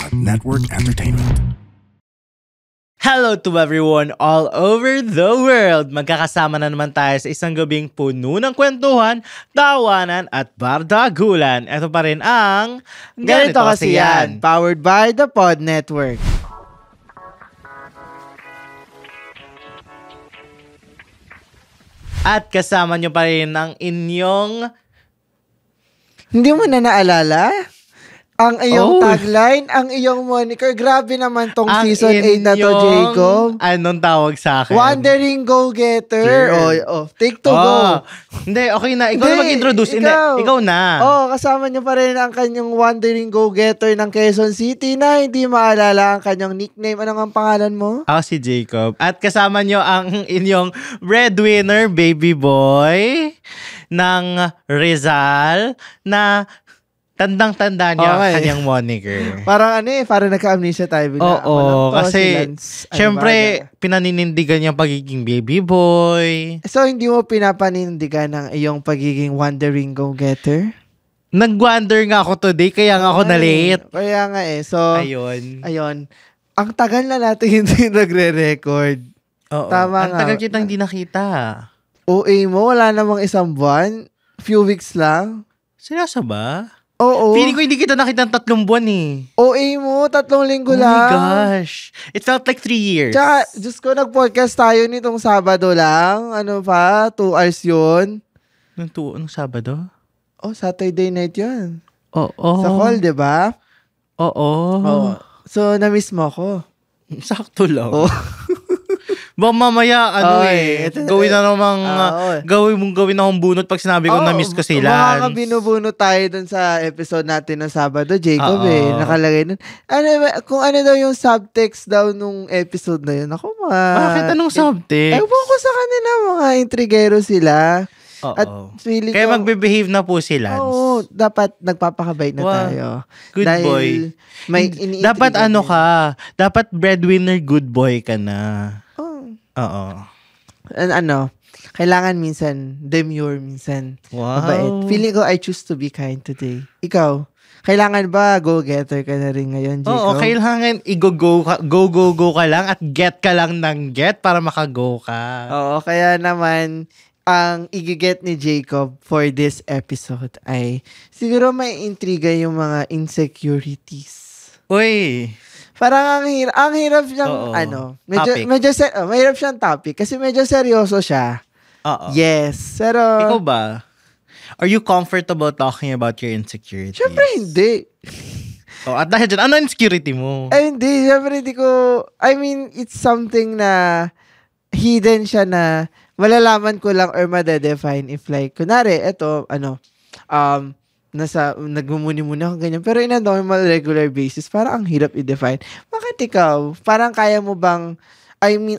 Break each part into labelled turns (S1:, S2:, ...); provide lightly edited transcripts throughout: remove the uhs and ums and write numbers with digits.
S1: Network Entertainment.
S2: Hello to everyone all over the world! Magkakasama na naman tayo sa isang gabing puno ng kwentuhan, tawanan at bardagulan. Ito pa rin ang
S3: Ganito Kasi Yan, powered by the Pod Network.
S2: At kasama nyo pa rin ang inyong...
S3: Hindi mo na naalala? Ang iyong tagline, ang iyong moniker. Grabe naman tong
S2: ang
S3: season 8 na to, Jacob.
S2: Anong tawag sa akin?
S3: Wandering Go-Getter. Take to go.
S2: Hindi, okay na. Ikaw na mag-introduce. Ikaw na.
S3: Kasama niyo pa rin ang kanyang Wandering Go-Getter ng Quezon City na hindi maalala ang kanyang nickname. Ano ang pangalan mo?
S2: Ako si Jacob. At kasama nyo ang inyong breadwinner baby boy ng Rizal na tandang-tanda niya ang kanyang moniker.
S3: Parang parang nagka-amnesia tayo bigla.
S2: Oo, kasi syempre pinaninindigan niya pagiging baby boy.
S3: So, hindi mo pinapanindigan ang iyong pagiging wandering go-getter?
S2: Nag-wander nga ako today, kaya nga ako na-late.
S3: Kaya nga So, ayun. Ang tagal na natin hindi nagre-record.
S2: Oo.
S3: Tama
S2: ang tagal kitang hindi nakita.
S3: OA mo, wala namang isang buwan. Few weeks lang.
S2: Seryoso ba?
S3: Oo.
S2: Feeling ko hindi kita nakita ng 3 buwan eh.
S3: OA mo, 3 linggo lang.
S2: Oh my gosh. It felt like 3 years.
S3: Tsaka, Diyos ko, nag-podcast tayo nitong Sabado lang. 2 hours yun.
S2: Anong Sabado?
S3: Saturday night yun.
S2: Oo.
S3: Sa call, diba?
S2: Oo.
S3: So, na-miss mo ako.
S2: Sakto lang. Ba mamaya, gawin na namang, gawin na akong bunot pag sinabi ko na-miss ko si Lance.
S3: Baka binubunot tayo dun sa episode natin ng Sabado, Jacob nakalagay nun. Kung ano daw yung subtext daw nung episode na yun.
S2: Bakit? Anong subtext?
S3: Ewan ko sa kanila, mga intrigero sila. At feeling
S2: kaya
S3: ko,
S2: magbe-behave na po si Lance.
S3: Oo, dapat nagpapakabait na tayo.
S2: Good
S3: dahil
S2: boy.
S3: May
S2: dapat dapat breadwinner good boy ka na. Oo.
S3: Kailangan minsan demure, minsan mabait. Feeling ko I choose to be kind today. Ikaw, kailangan ba go-getter ka na rin ngayon, Jacob?
S2: Oo, kailangan go ka lang at get ka lang ng get para makago ka.
S3: Oo, kaya naman ang igiget ni Jacob for this episode ay siguro may intriga yung mga insecurities.
S2: Uy!
S3: Parang ang hirap siyang mahirap siyang topic kasi medyo seryoso siya. Yes, pero
S2: ikaw ba? Are you comfortable talking about your insecurities?
S3: Syempre hindi.
S2: At dahil dyan, ano insecurity mo?
S3: Hindi. Syempre hindi ko, it's something na hidden siya na malalaman ko lang or madedefine if like, kunwari, nagmumuni-muni ako ganyan. Pero in a normal, regular basis, parang ang hirap i-define. Bakit ikaw? Parang kaya mo bang,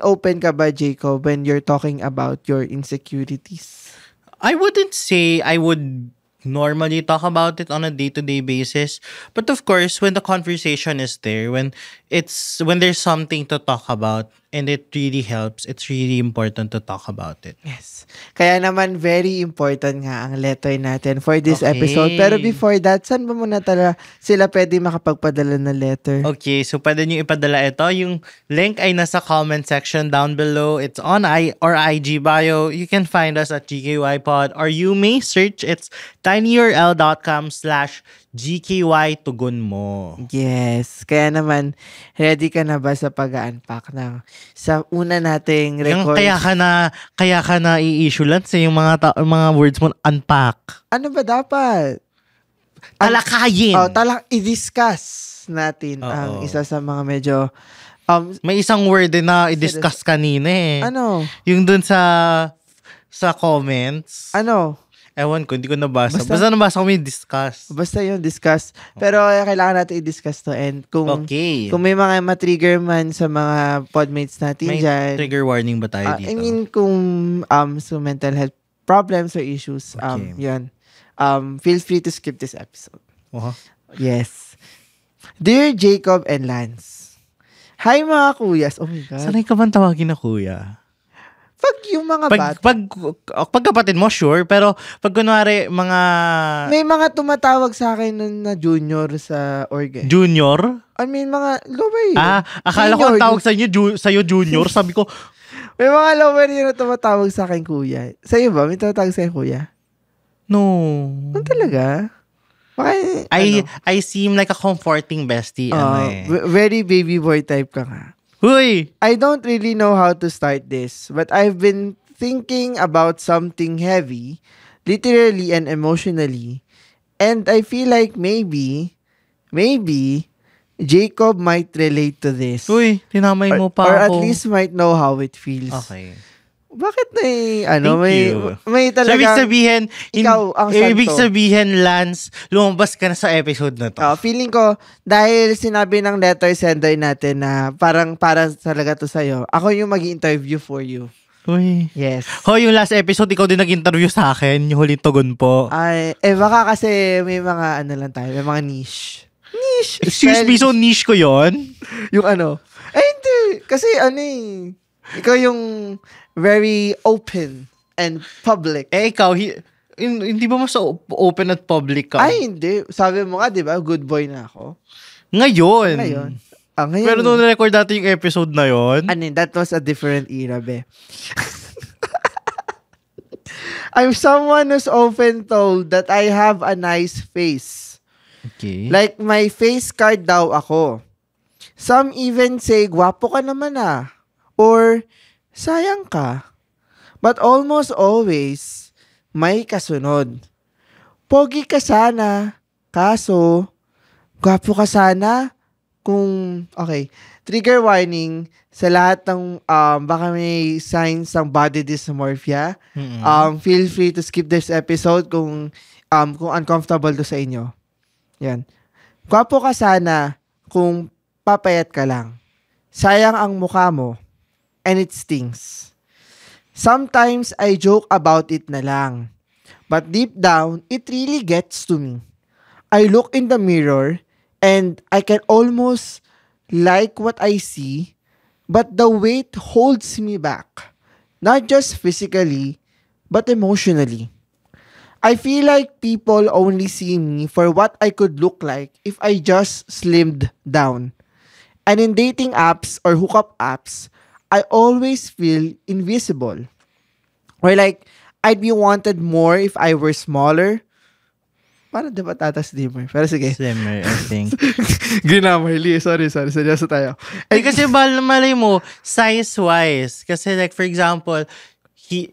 S3: open ka ba, Jacob, when you're talking about your insecurities?
S2: I wouldn't say I would normally talk about it on a day-to-day basis. But of course, when the conversation is there, when there's something to talk about, and it really helps, it's really important to talk about it.
S3: Yes. Kaya naman, very important nga ang letter natin for this episode. Pero before that, saan ba muna sila pwede makapagpadala ng letter?
S2: Okay, so pwede nyo ipadala ito. Yung link ay nasa comment section down below. It's on our IG bio. You can find us at GKYPod, or you may search it's tinyurl.com/GKY tugon mo.
S3: Yes. Kaya naman, ready ka na ba sa pag-unpack ng sa una nating record?
S2: Kaya ka na i-issue lang sa yung mga words mo, unpack.
S3: Ano ba dapat?
S2: Talakayin.
S3: I-discuss natin ang isa sa mga medyo
S2: may isang word din na i-discuss kanina eh.
S3: Ano?
S2: Yung dun sa comments.
S3: Ano?
S2: Ewan ko, hindi ko nabasa. Basta nabasa ko may discuss.
S3: Basta yung discuss. Pero kailangan natin i-discuss to. And kung may mga matrigger man sa mga podmates natin dyan.
S2: May trigger warning ba tayo dito?
S3: Kung so mental health problems or issues, yun. Feel free to skip this episode. Yes. Dear Jacob and Lance. Hi mga kuyas. Oh my God.
S2: Sanay ka bang tawagin na kuya?
S3: Pag yung mga
S2: Pag kapatid mo, sure. Pero pag kunwari, mga...
S3: May mga tumatawag sa akin nun na junior sa org.
S2: Junior?
S3: I mean, mga lower year.
S2: Akala ko ang tawag sa'yo junior. Sabi ko,
S3: may mga lower year na tumatawag sa akin, kuya. Sa'yo ba? May tumatawag sa akin, kuya?
S2: no.
S3: Ano talaga? Baka,
S2: I seem like a comforting bestie.
S3: Very baby boy type ka nga.
S2: Huy!
S3: I don't really know how to start this, but I've been thinking about something heavy, literally and emotionally, and I feel like maybe, Jacob might relate to this.
S2: Uy, tinamay mo pa
S3: or
S2: ako.
S3: Or at least might know how it feels.
S2: Okay.
S3: Bakit
S2: Thank you.
S3: May
S2: So,
S3: talaga...
S2: ikaw ang santo. Ibig sabihin, Lance, lumabas ka na sa episode na to.
S3: Feeling ko, dahil sinabi ng letter sender natin na para talaga to sa'yo, ako yung mag-interview for you.
S2: Uy.
S3: Yes.
S2: Yung last episode, ikaw din nag-interview sa akin, yung huling tugon po.
S3: Baka kasi may mga lang tayo, may mga niche.
S2: Excuse me, so niche ko yon.
S3: Yung hindi. Kasi ikaw yung very open and public.
S2: Ikaw, hindi ba mas open at public ka?
S3: Ay, hindi. Sabi mo nga, di ba? Good boy na ako.
S2: Ngayon.
S3: Ngayon.
S2: Pero nung na-record natin yung episode na yon.
S3: That was a different era, be. I'm someone who's often told that I have a nice face.
S2: Okay.
S3: Like, my face card daw ako. Some even say, gwapo ka naman Or, sayang ka. But almost always, may kasunod. Pogi ka sana, kaso, gwapo ka sana, okay, trigger warning sa lahat ng, baka may signs ng body dysmorphia.
S2: Mm-hmm.
S3: Feel free to skip this episode kung uncomfortable to sa inyo. Yan. Gwapo ka sana, kung papayat ka lang. Sayang ang mukha mo. And it stings. Sometimes I joke about it na lang. But deep down, it really gets to me. I look in the mirror and I can almost like what I see, but the weight holds me back. Not just physically, but emotionally. I feel like people only see me for what I could look like if I just slimmed down. And in dating apps or hookup apps, I always feel invisible. Or like, I'd be wanted more if I were smaller. Parang diba slimmer? Pero sige.
S2: Slimmer, I think.
S3: Grammar, sorry. Seryoso tayo.
S2: Kasi malay mo, size-wise. Kasi like, for example, he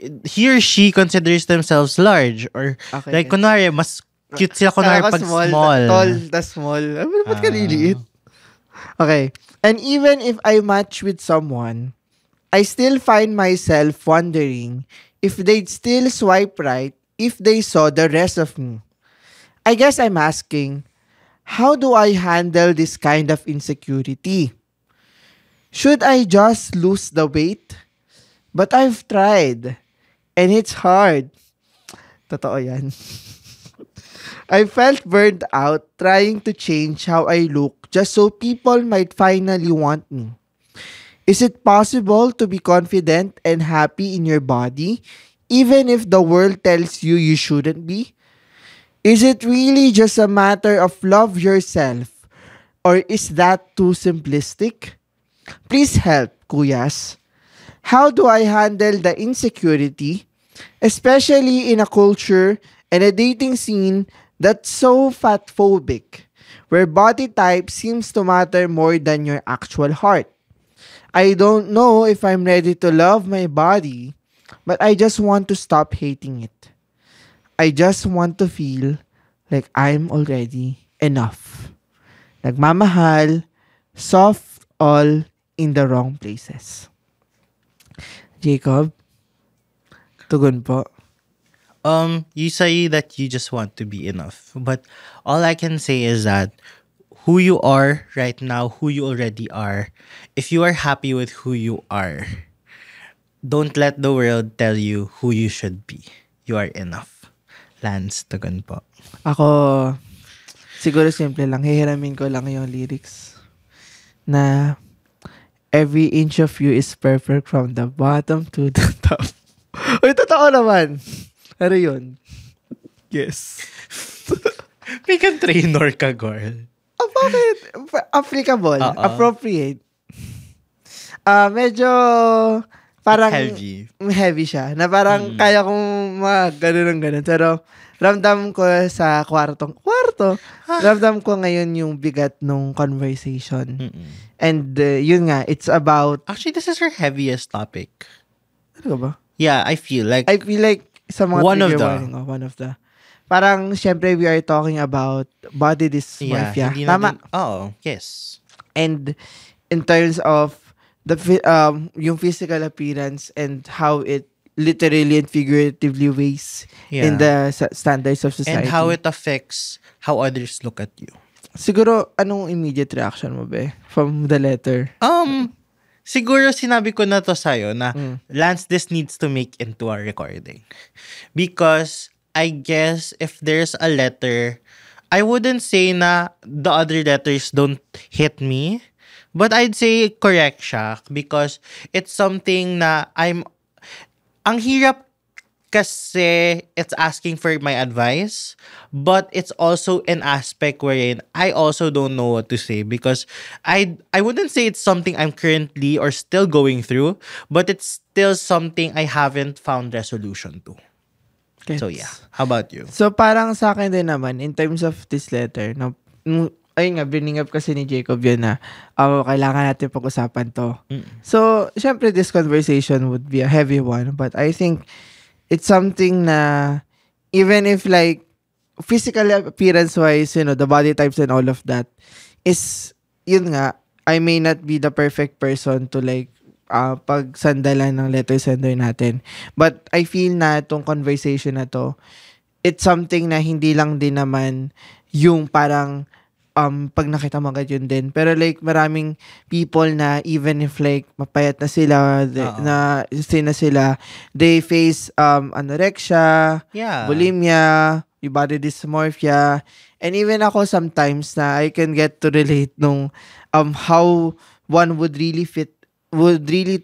S2: or she considers themselves large. Or like, kunwari, mas cute sila kunwari pag small.
S3: Tall, small. Ba't ka liliit? Okay. And even if I match with someone, I still find myself wondering if they'd still swipe right if they saw the rest of me. I guess I'm asking, how do I handle this kind of insecurity? Should I just lose the weight? But I've tried, and it's hard. Totoo yan. I felt burned out trying to change how I look just so people might finally want me. Is it possible to be confident and happy in your body, even if the world tells you you shouldn't be? Is it really just a matter of love yourself, or is that too simplistic? Please help, kuyas. How do I handle the insecurity, especially in a culture and a dating scene that's so fatphobic, where body type seems to matter more than your actual heart? I don't know if I'm ready to love my body, but I just want to stop hating it. I just want to feel like I'm already enough. Nagmamahal, soft, all in the wrong places. Jacob, tugon po.
S2: You say that you just want to be enough, but all I can say is that who you are right now, who you already are, if you are happy with who you are, don't let the world tell you who you should be. You are enough. Lance, tugon po.
S3: Ako, siguro simple lang. Hihiramin ko lang yung lyrics. Na, every inch of you is perfect from the bottom to the top. Uy, totoo naman. Pero yun. Yes.
S2: May ka trainer ka, girl.
S3: Oh, bakit? Applicable.
S2: Oo.
S3: Appropriate. Medyo parang heavy siya. Na parang kaya kong ganun ng ganun. Pero ramdam ko sa kwarto. Ramdam ko ngayon yung bigat nung conversation. And yun nga, it's about...
S2: Actually, this is our heaviest topic.
S3: Ano ba?
S2: Yeah, I feel like
S3: sa mga
S2: one of
S3: trigger
S2: the...
S3: warning, one of the... Parang, syempre, we are talking about body dysmorphia.
S2: hindi
S3: Tama?
S2: Yes.
S3: And in terms of yung physical appearance and how it literally and figuratively weighs in the standards of society.
S2: And how it affects how others look at you.
S3: Siguro, anong immediate reaction mo, be? From the letter?
S2: Siguro sinabi ko na to sa'yo na, Lance, this needs to make into our recording. Because, I guess, if there's a letter, I wouldn't say na the other letters don't hit me. But I'd say correct siya. Because, it's something na ang hirap kasi it's asking for my advice, but it's also an aspect wherein I also don't know what to say because I wouldn't say it's something I'm currently or still going through, but it's still something I haven't found resolution to.
S3: Gets.
S2: So yeah, how about you?
S3: So parang sa akin din naman, in terms of this letter, ayun nga, bringing up kasi ni Jacob yun na kailangan natin pag-usapan to. So, syempre this conversation would be a heavy one, but I think it's something na even if like physical appearance wise, the body types and all of that is, yun nga, I may not be the perfect person to like pagsandalan ng letter sender natin. But I feel na itong conversation na to, it's something na hindi lang din naman yung parang pag nakita mo agad yun din. Pero like, maraming people na even if like, mapayat na sila, they face anorexia, bulimia, yung body dysmorphia, and even ako sometimes na I can get to relate nung how one would really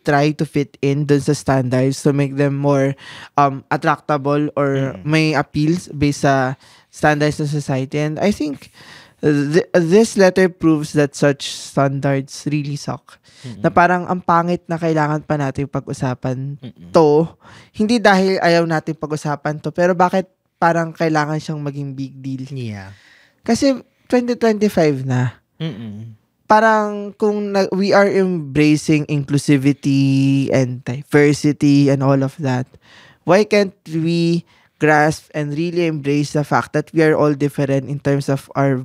S3: try to fit in dun sa standards to make them more attractable or may appeals based sa standards of society. And I think this letter proves that such standards really suck. Na parang ang pangit na kailangan pa natin pag-usapan to. Hindi dahil ayaw natin pag-usapan to, pero bakit parang kailangan siyang maging big deal?
S2: Yeah.
S3: Kasi 2025 na. Parang kung we are embracing inclusivity and diversity and all of that, why can't we grasp and really embrace the fact that we are all different in terms of our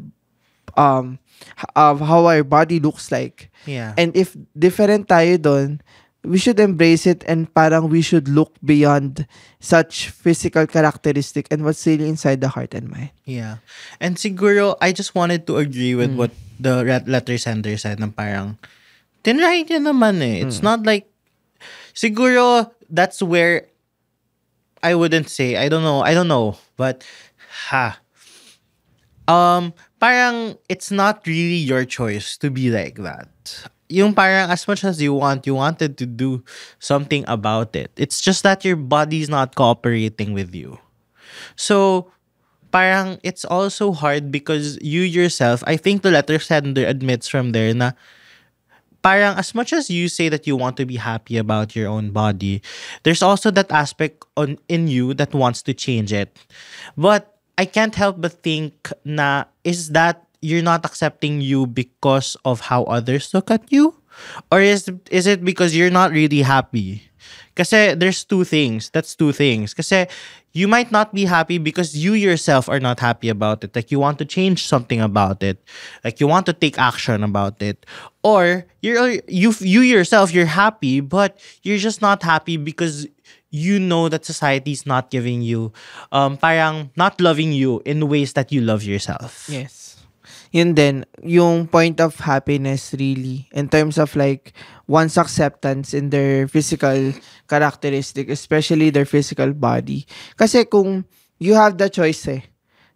S3: how our body looks like.
S2: Yeah.
S3: And if different tayo dun, we should embrace it and parang we should look beyond such physical characteristic and what's really inside the heart and mind.
S2: Yeah. And siguro, I just wanted to agree with what the letter sender said na parang, tinry niya naman eh. It's not like, siguro, that's where I wouldn't say, I don't know, but, parang it's not really your choice to be like that. Yung parang as much as you wanted to do something about it. It's just that your body's not cooperating with you. So, parang it's also hard because you yourself, I think the letter sender admits from there na parang as much as you say that you want to be happy about your own body, there's also that aspect in you that wants to change it. But I can't help but think na is that you're not accepting you because of how others look at you? Or is it because you're not really happy? Kasi there's two things. That's two things. Kasi you might not be happy because you yourself are not happy about it. Like you want to change something about it. Like you want to take action about it. Or you yourself, you're happy, but you're just not happy because you know that society is not giving you, parang not loving you in ways that you love yourself.
S3: Yes. Yun din, yung point of happiness really, in terms of like, one's acceptance in their physical characteristic, especially their physical body. Kasi kung you have the choice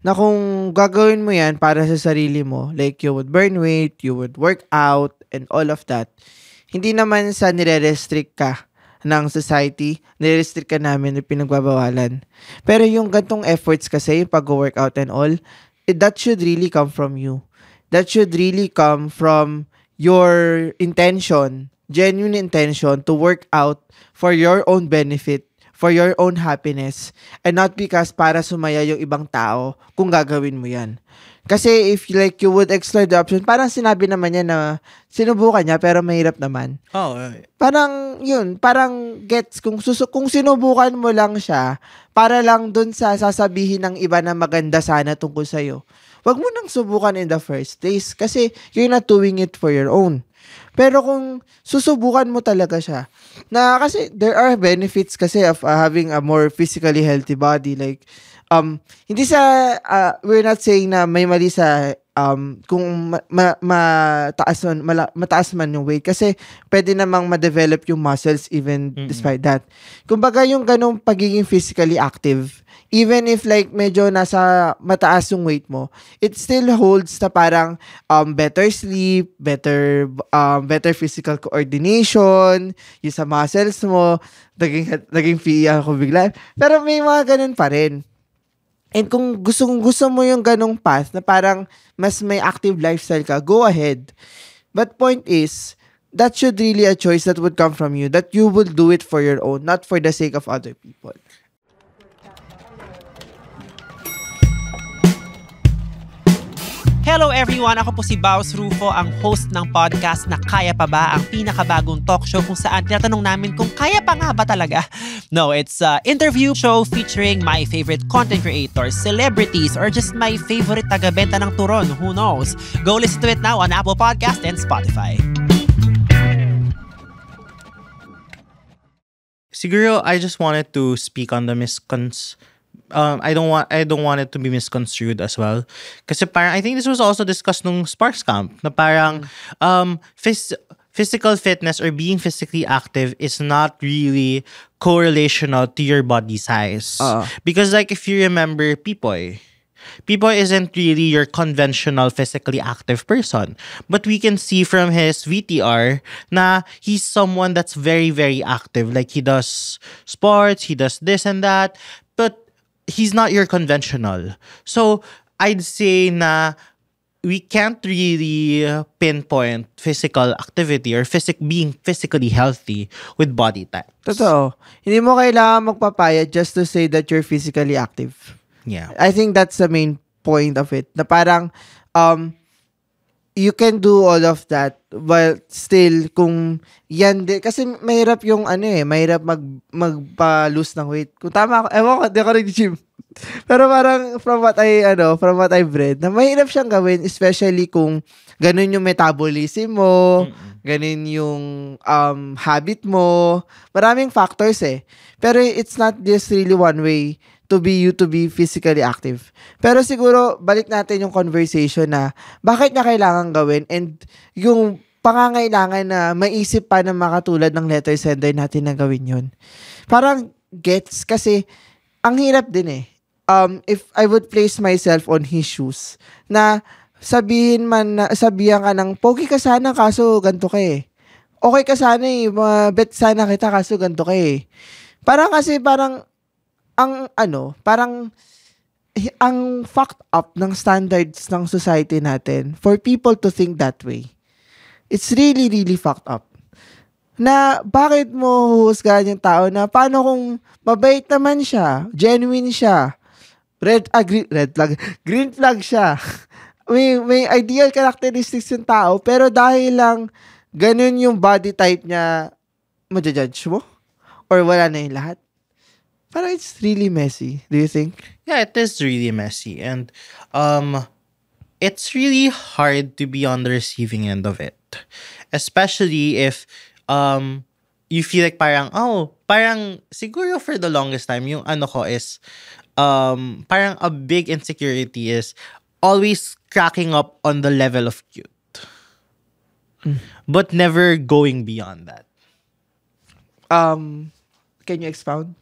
S3: na kung gagawin mo yan para sa sarili mo, like you would burn weight, you would work out, and all of that, hindi naman sa nire-restrict ka ng society, nire-restrict ka namin at pinagbabawalan. Pero yung gantong efforts kasi, yung pag-workout and all, that should really come from you. That should really come from your intention, genuine intention to work out for your own benefit, for your own happiness, and not because para sumaya yung ibang tao kung gagawin mo yan. Kasi if like you would explore the option, parang sinabi naman niya na sinubukan niya pero mahirap naman.
S2: Oh,
S3: Parang yun, parang gets kung sinubukan mo lang siya para lang dun sa sasabihin ng iba na maganda sana tungkol sa'yo. Wag mo nang subukan in the first place kasi you're not doing it for your own. Pero kung susubukan mo talaga siya, na kasi there are benefits kasi of having a more physically healthy body, like hindi sa we're not saying na may mali sa kung mataas man yung weight kasi pwede namang ma-develop yung muscles even despite that. Kumbaga yung ganong pagiging physically active, even if like medyo nasa mataas yung weight mo, it still holds na parang better sleep, better physical coordination, yung sa muscles mo, naging FIA ako bigla. Pero may mga ganun pa rin. And kung gusto mo yung ganong path na parang mas may active lifestyle ka, go ahead. But point is, that should really a choice that would come from you, that you will do it for your own, not for the sake of other people.
S4: Hello everyone! Ako po si Baus Rufo, ang host ng podcast na Kaya Pa Ba? Ang pinakabagong talk show kung saan tinatanong namin kung kaya pa nga ba talaga? No, it's an interview show featuring my favorite content creators, celebrities, or just my favorite taga-benta ng turon. Who knows? Go listen to it now on Apple Podcast and Spotify.
S2: Siguro, I just wanted to speak on the I don't want it to be misconstrued as well. Kasi parang I think this was also discussed nung Sparks Camp na parang physical fitness or being physically active is not really correlational to your body size. Because like if you remember Pipoy isn't really your conventional physically active person. But we can see from his VTR na he's someone that's very, very active. Like he does sports, he does this and that. But he's not your conventional. So, I'd say na we can't really pinpoint physical activity or being physically healthy with body types.
S3: Totoo. Hindi mo kailangan magpapayat just to say that you're physically active.
S2: Yeah.
S3: I think that's the main point of it. Na parang, you can do all of that while still kung yan din, kasi mahirap yung mahirap magpa-lose ng weight. Kung tama ako, ewan ko, di ako nag-gym. Pero parang from what I've read, na mahirap siyang gawin, especially kung ganun yung metabolism mo, ganun yung habit mo, maraming factors eh. Pero it's not just really one way to be physically active. Pero siguro, balik natin yung conversation na bakit niya kailangan gawin and yung pangangailangan na maisip pa na makatulad ng letter sender natin na gawin yun. Parang gets kasi ang hirap din eh. If I would place myself on his shoes na sabihan ka ng pogi ka sana kaso ganito ka eh. Okay ka sana eh, bet sana kita kaso ganito ka eh. Parang ang fucked up ng standards ng society natin for people to think that way. It's really, really fucked up. Na bakit mo huhusgahan yung tao na paano kung mabait naman siya, genuine siya, green flag siya. may ideal characteristics yung tao, pero dahil lang ganun yung body type niya, ma-judge mo? Or wala na yung lahat? Parang it's really messy. Do you think?
S2: Yeah, it is really messy. And it's really hard to be on the receiving end of it. Especially if you feel like parang siguro for the longest time, yung ko is parang a big insecurity is always cracking up on the level of cute. But never going beyond that.
S3: Can you expound?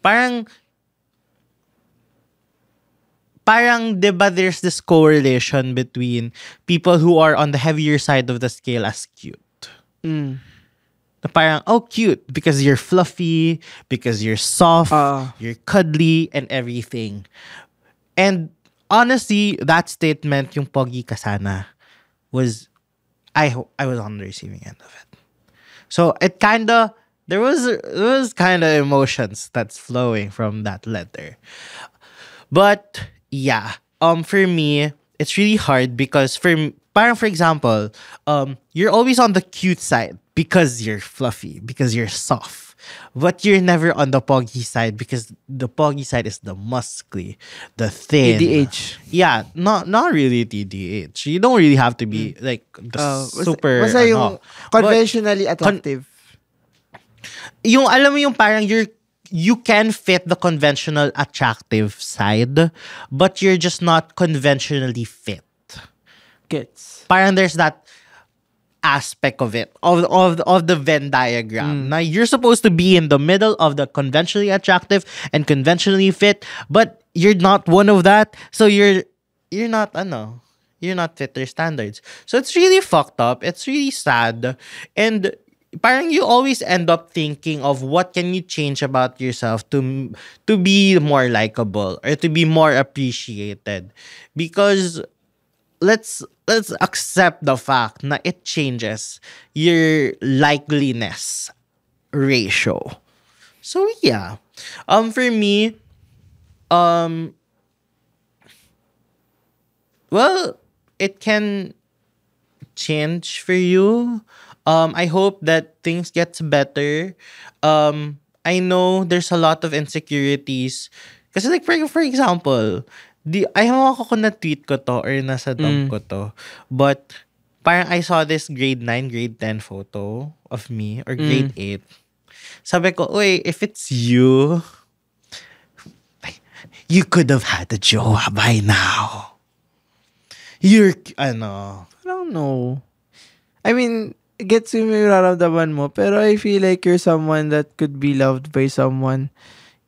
S2: Parang, diba there's this correlation between people who are on the heavier side of the scale as cute.
S3: Mm.
S2: Na parang, oh, cute. Because you're fluffy, because you're soft, you're cuddly, and everything. And honestly, that statement, yung pogi ka sana, was, I was on the receiving end of it. So it kinda, there was kind of emotions that's flowing from that letter. But yeah, for me, it's really hard because parang for example, you're always on the cute side because you're fluffy, because you're soft. But you're never on the poggy side because the poggy side is the muscly, the thin.
S3: TDH.
S2: Yeah, not really TDH. You don't really have to be like the super.
S3: Basta yung conventionally attractive.
S2: Yung alam mo yung parang you can fit the conventional attractive side, but you're just not conventionally fit.
S3: Gets.
S2: Parang there's that aspect of it, of the Venn diagram. Now you're supposed to be in the middle of the conventionally attractive and conventionally fit, but you're not one of that. So you're not you're not fit their standards. So it's really fucked up. It's really sad. And parang you always end up thinking of what can you change about yourself to be more likable or to be more appreciated, because let's accept the fact na it changes your likeliness ratio. So yeah, for me, well, it can change for you. I hope that things gets better. I know there's a lot of insecurities. Kasi like for example, ayaw ako kung na-tweet ko to or nasa dump ko to. But parang I saw this grade 9, grade 10 photo of me or grade 8. Sabi ko, uy, if it's you could have had a jowa by now. You're,
S3: I don't know. I mean, gets yung nararamdaman mo, pero I feel like you're someone that could be loved by someone.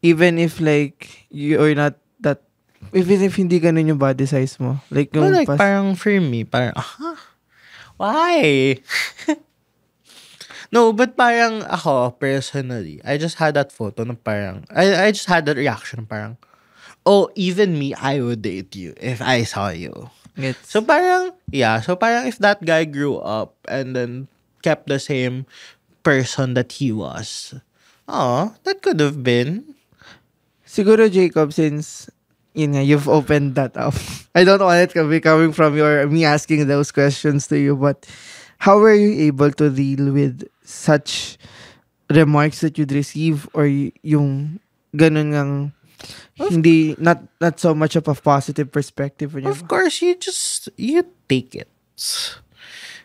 S3: Even if like, you're not that, even if hindi ganun yung body size mo. Like, yung
S2: parang for me, parang, why? No, but parang ako, personally, I just had that photo na parang, I just had that reaction parang, oh, even me, I would date you if I saw you. So parang, yeah, so parang if that guy grew up and then kept the same person that he was, that could have been.
S3: Siguro, Jacob, since yun nga, you've opened that up. I don't want it to be coming from me asking those questions to you, but how were you able to deal with such remarks that you'd receive, or yung ganun ngang hindi, not so much of a positive perspective?
S2: Of course, you take it.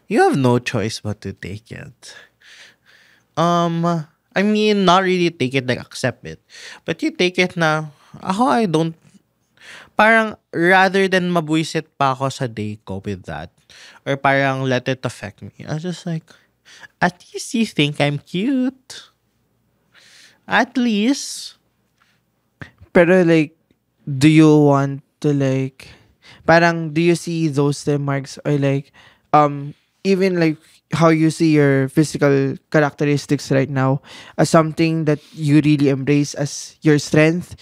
S2: You have no choice but to take it. I mean, not really take it, like accept it. But you take it na, I don't, parang rather than mabuisit pa ako sa day ko with that, or parang let it affect me, I was just like, at least you think I'm cute. At least.
S3: Pero like, do you want to like, parang do you see those remarks, or like, even like how you see your physical characteristics right now as something that you really embrace as your strength,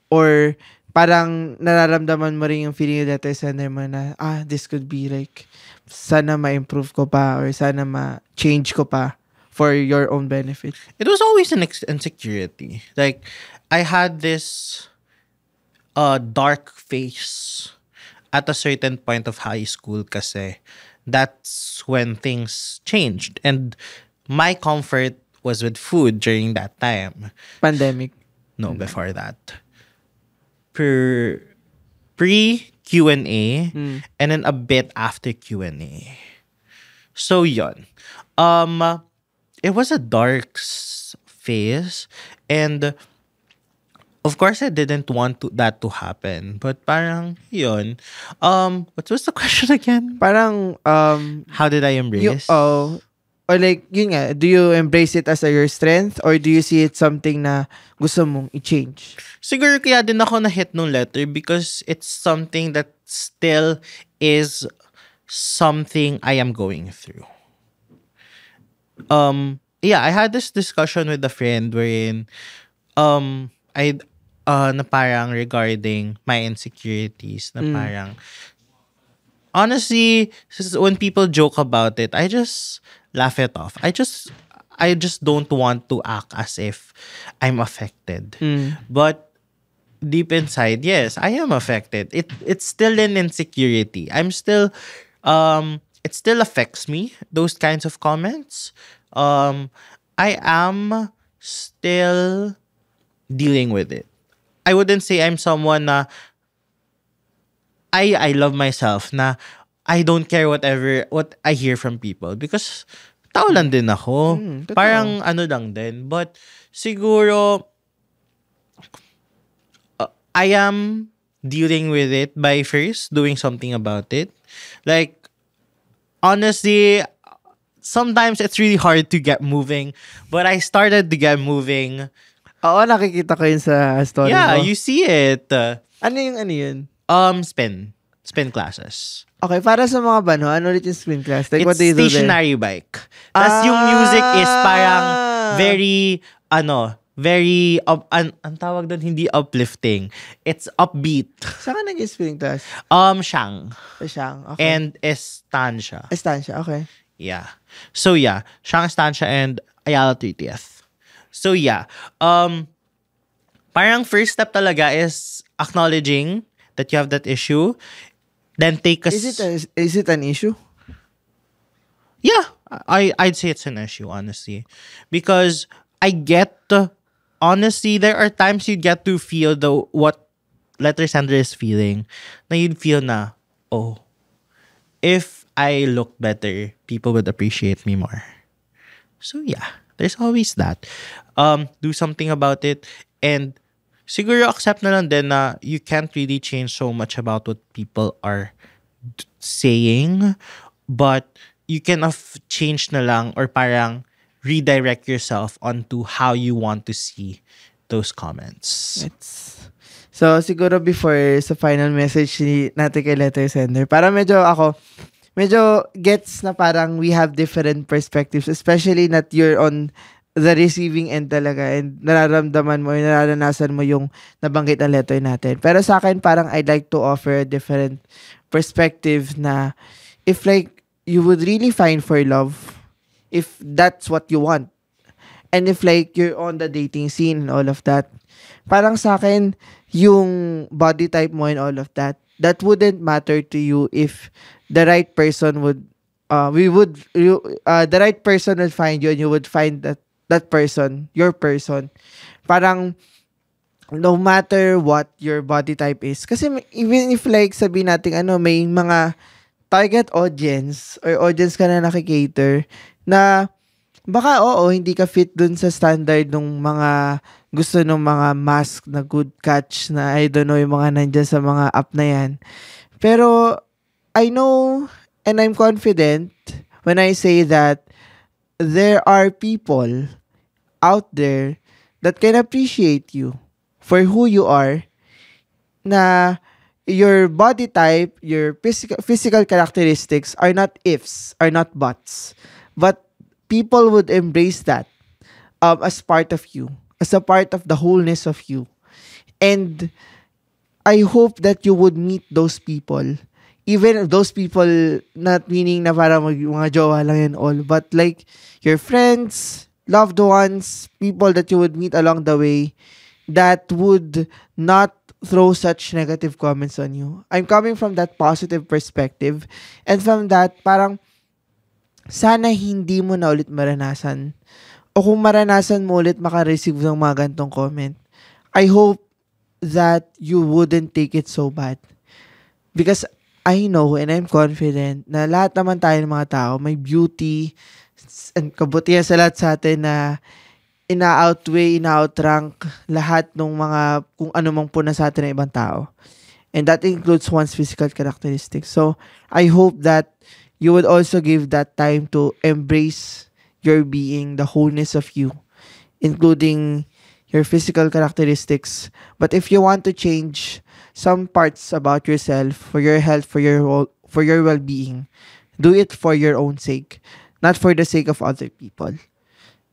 S3: or parang nararamdaman mo rin yung feeling that I send mo na, this could be like, sana ma-improve ko pa, or sana ma-change ko pa for your own benefit?
S2: It was always an insecurity. Like, I had this dark face at a certain point of high school kasi that's when things changed. And my comfort was with food during that time.
S3: Pandemic?
S2: No, before that. Pre-Q&A and then a bit after Q&A. So, yun. It was a dark phase, and of course, I didn't want that to happen. But parang, yun. What was the question again?
S3: Parang,
S2: how did I embrace?
S3: Or like, yun nga, do you embrace it as your strength, or do you see it something na gusto mong i-change?
S2: Siguro kaya din ako na-hit nung letter because it's something that still is something I am going through. yeah, I had this discussion with a friend wherein I na parang regarding my insecurities na parang honestly when people joke about it, I just laugh it off. I just don't want to act as if I'm affected. But deep inside, yes, I am affected. It's still an insecurity. I'm still it still affects me, those kinds of comments. I am still dealing with it. I wouldn't say I'm someone na I love myself na I don't care what I hear from people because tao lang din ako.
S3: Totoo.
S2: Parang ano lang din. But siguro I am dealing with it by first doing something about it. Like honestly, sometimes it's really hard to get moving, but I started to get moving.
S3: Oo, nakikita ko yun sa story
S2: Yeah,
S3: mo.
S2: you see it.
S3: Ano yun?
S2: Spin classes.
S3: Okay, para sa mga bano, ano ulit yung spin class? Like, what
S2: It's
S3: do you do there?
S2: stationary bike. Tapos yung music is parang very, ang tawag doon, hindi uplifting. It's upbeat.
S3: Saan ka nag-spin class?
S2: Siyang.
S3: Sa Siang. Okay.
S2: And Estancia.
S3: Estancia, okay.
S2: Yeah. So yeah, Siyang, Estancia, and Ayala 30th. So yeah, parang first step talaga is acknowledging that you have that issue. Then take a...
S3: Is it an issue?
S2: Yeah, I'd say it's an issue, honestly. Because I get... honestly, there are times you get to feel what Letter Sender is feeling. Na you'd feel na, oh, if I look better, people would appreciate me more. So yeah, there's always that. Do something about it. And siguro accept na lang din na you can't really change so much about what people are saying, but you can change na lang or parang redirect yourself onto how you want to see those comments.
S3: So, siguro before sa final message natin kay Letter Sender, para medyo gets na parang we have different perspectives, especially that you're on the receiving end talaga and nararamdaman mo, nararanasan mo yung nabanggit na letter natin. Pero sa akin, parang I'd like to offer a different perspective na if like you would really find for love, if that's what you want, and if like you're on the dating scene and all of that, parang sa akin, yung body type mo and all of that, that wouldn't matter to you if the right person would, the right person would find you and you would find that person, your person. Parang, no matter what your body type is. Kasi even if like sabihin natin may mga target audience or audience ka na nakikater na baka hindi ka fit dun sa standard ng mga gusto ng mga mask na good catch na I don't know yung mga nandyan sa mga app na yan. Pero I know and I'm confident when I say that there are people out there that can appreciate you for who you are, na your body type, your physical characteristics are not ifs, are not buts, but people would embrace that as part of you, as a part of the wholeness of you. And I hope that you would meet those people, even those people, not meaning na para mga jowa lang yan all, but like your friends, loved ones, people that you would meet along the way that would not throw such negative comments on you. I'm coming from that positive perspective, and from that, parang sana hindi mo na ulit maranasan. O kung maranasan mo ulit makareceive ng mga gantong comment, I hope that you wouldn't take it so bad. Because I know and I'm confident na lahat naman tayo ng mga tao may beauty and kabutihan sa lahat sa atin na ina-outweigh, ina-outrank lahat ng mga kung ano mang puna sa atin ng ibang tao. And that includes one's physical characteristics. So, I hope that you would also give that time to embrace your being, the wholeness of you, including your physical characteristics. But if you want to change some parts about yourself, for your health, for your well-being, do it for your own sake. not for the sake of other people.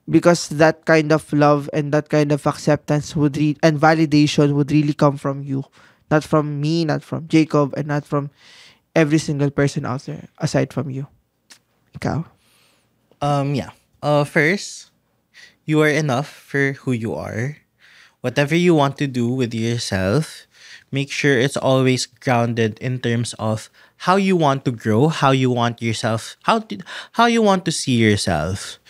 S3: Because that kind of love and that kind of acceptance and validation would really come from you. Not from me, not from Jacob, and not from every single person out there aside from you. Ikaw?
S2: Yeah. First, you are enough for who you are. Whatever you want to do with yourself, make sure it's always grounded in terms of how you want to grow, how you want yourself, how you want to see yourself.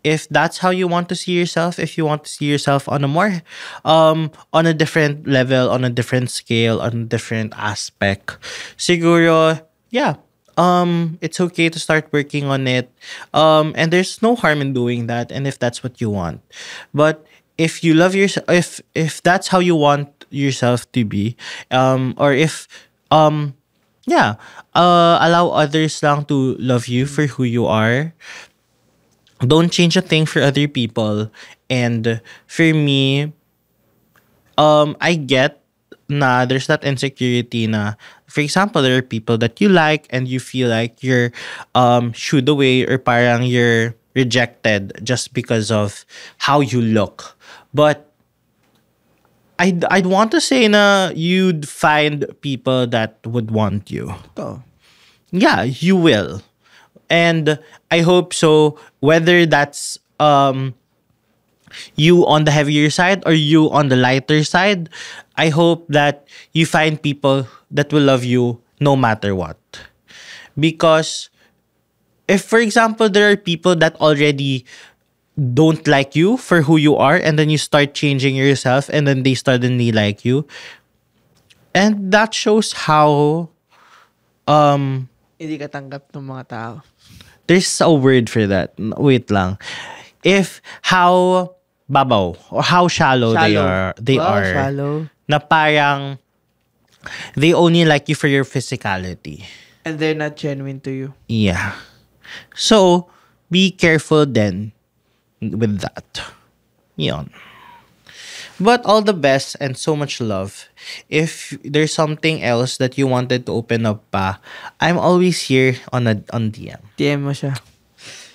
S2: If that's how you want to see yourself, if you want to see yourself on a more on a different level, on a different scale, on a different aspect, siguro, yeah, it's okay to start working on it. And there's no harm in doing that, and if that's what you want. But if you love yourself, if that's how you want yourself to be, or if allow others lang to love you for who you are. Don't change a thing for other people. And for me, I get na there's that insecurity na, for example, there are people that you like and you feel like you're shooed away or parang you're rejected just because of how you look. But I'd want to say na you'd find people that would want you.
S3: Oh.
S2: Yeah, you will. And I hope so, whether that's you on the heavier side or you on the lighter side, I hope that you find people that will love you no matter what. Because if, for example, there are people that already don't like you for who you are, and then you start changing yourself and then they suddenly like you, and that shows how
S3: Hindi ka tanggap ng mga tao.
S2: there's a word for that. Wait lang. If how babaw or how shallow they are.
S3: Shallow.
S2: Na parang they only like you for your physicality.
S3: And they're not genuine to you.
S2: Yeah. So, be careful then with that. Yon. But all the best and so much love. If there's something else that you wanted to open up pa, I'm always here on DM.
S3: DM mo siya.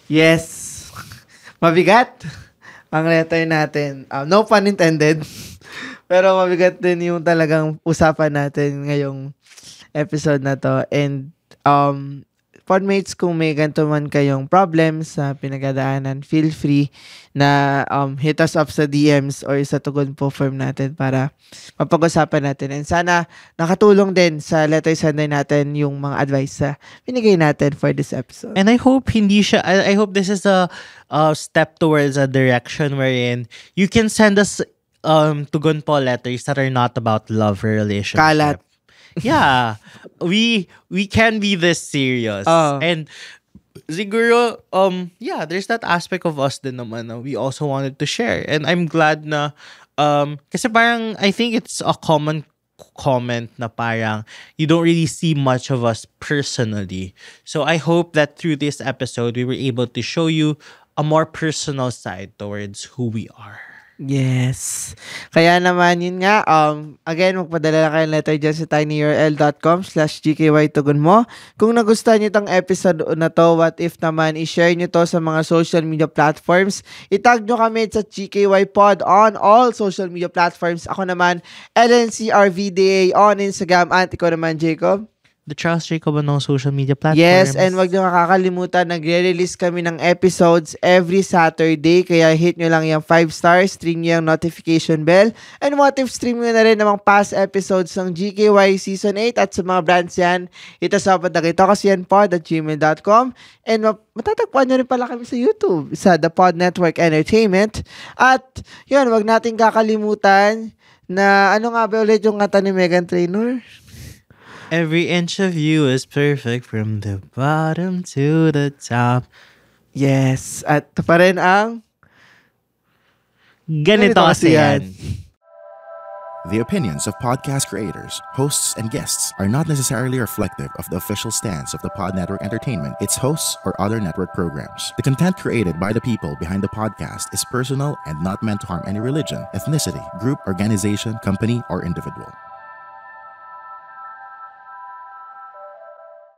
S3: Yes. Mabigat ang letter natin. No pun intended. Pero mabigat din yung talagang usapan natin ngayong episode na to. And podmates, kung may ganito man kayong problems sa pinagdadaanan, feel free na hit us up sa DMs or sa Tugon Po form natin para mapag-usapan natin. And sana nakatulong din sa letter Sunday natin yung mga advice sa binigay natin for this episode.
S2: And I hope I hope this is a step towards a direction wherein you can send us Tugon Po letters that are not about love or relationship.
S3: Kalat.
S2: Yeah, we can be this serious. And siguro, there's that aspect of us din naman na we also wanted to share. And I'm glad na, kasi parang, I think it's a common comment na parang you don't really see much of us personally. So I hope that through this episode, we were able to show you a more personal side towards who we are.
S3: Yes. Kaya naman, yun nga, again, magpadala lang kayong letter dyan sa tinyurl.com/gkytugonmo. Kung nagustuhan nyo itong episode na to, what if naman, i-share nyo to sa mga social media platforms. Itag nyo kami sa GKY Pod on all social media platforms. Ako naman, LNCRVDA on Instagram. At ikaw naman, Jacob.
S2: The Charles Jacob on social media platforms.
S3: Yes, and wag nyo makakalimutan, nagre-release kami ng episodes every Saturday, kaya hit nyo lang yung 5 stars, stream nyo yung notification bell, and what if stream nyo na rin namang past episodes ng GKY Season 8 at sa mga brands yan, ito sa patagitokasyanpod@gmail.com, and matatagpuan nyo rin pala kami sa YouTube, sa The Pod Network Entertainment, at yun, wag natin kakalimutan na ano nga ba ulit yung kanta ni Meghan Trainor?
S2: Every inch of you is perfect from the bottom to the top.
S3: Yes. At pa rin ang
S2: Ganito kasi yan.
S1: The opinions of podcast creators, hosts, and guests are not necessarily reflective of the official stance of the Pod Network Entertainment, its hosts, or other network programs. The content created by the people behind the podcast is personal and not meant to harm any religion, ethnicity, group, organization, company, or individual.